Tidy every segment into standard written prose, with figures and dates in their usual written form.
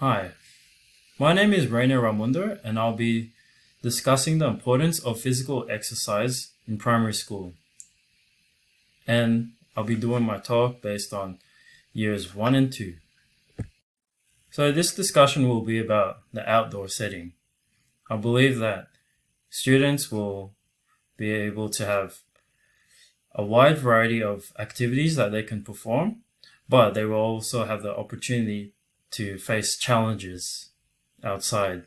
Hi, my name is Rainer Ramunder, and I'll be discussing the importance of physical exercise in primary school. And I'll be doing my talk based on years 1 and 2. So this discussion will be about the outdoor setting. I believe that students will be able to have a wide variety of activities that they can perform, but they will also have the opportunity to face challenges outside,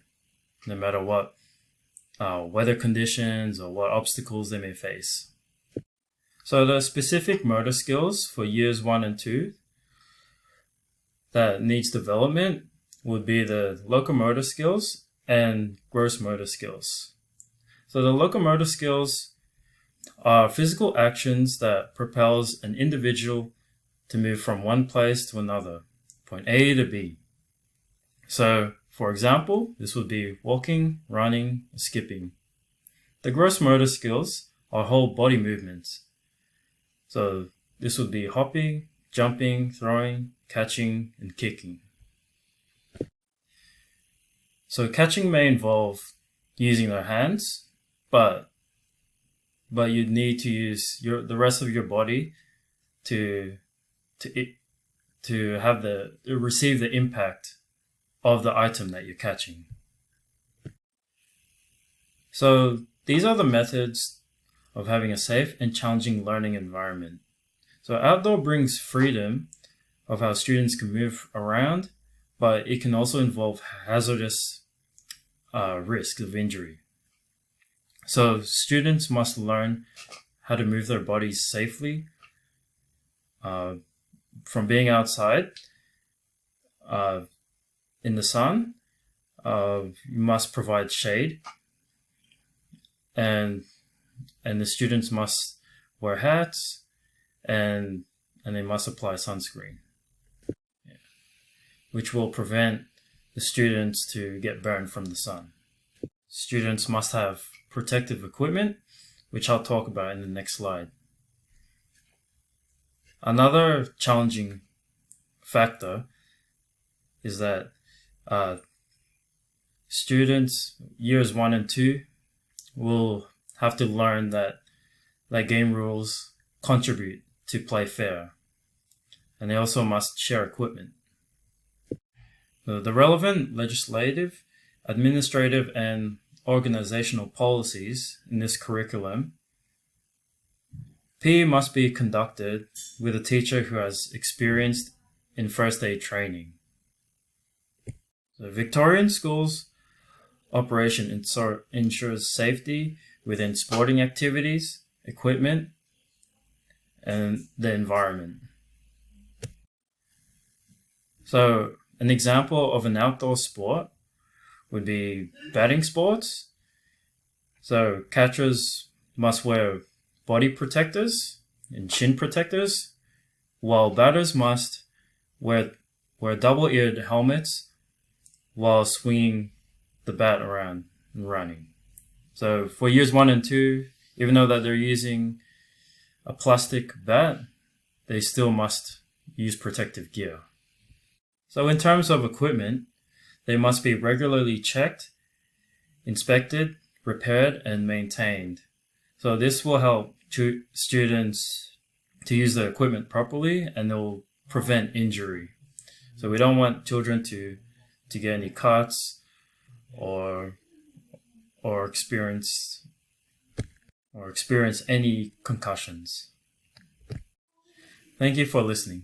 no matter what weather conditions or what obstacles they may face. So the specific motor skills for years 1 and 2 that needs development would be the locomotor skills and gross motor skills. So the locomotor skills are physical actions that propels an individual to move from one place to another, point A to B. So, for example, this would be walking, running, skipping. The gross motor skills are whole body movements. So this would be hopping, jumping, throwing, catching, and kicking. So catching may involve using their hands, but you'd need to use the rest of your body to receive the impact of the item that you're catching. So these are the methods of having a safe and challenging learning environment. So outdoor brings freedom of how students can move around, but it can also involve hazardous risk of injury. So students must learn how to move their bodies safely from being outside in the sun. You must provide shade, and the students must wear hats, and they must apply sunscreen, which will prevent the students to get burned from the sun. Students must have protective equipment, which I'll talk about in the next slide. Another challenging factor is that students years 1 and 2 will have to learn that game rules contribute to play fair, and they also must share equipment. The relevant legislative, administrative, and organizational policies in this curriculum, PE must be conducted with a teacher who has experience in first aid training. The Victorian schools operation ensures safety within sporting activities, equipment, and the environment. So an example of an outdoor sport would be batting sports. So catchers must wear body protectors and chin protectors, while batters must wear double-eared helmets while swinging the bat around and running. So for years 1 and 2, even though that they're using a plastic bat, they still must use protective gear. So in terms of equipment, they must be regularly checked, inspected, repaired, and maintained. So this will help students to use the equipment properly, and it will prevent injury. So we don't want children to get any cuts or experience any concussions. Thank you for listening.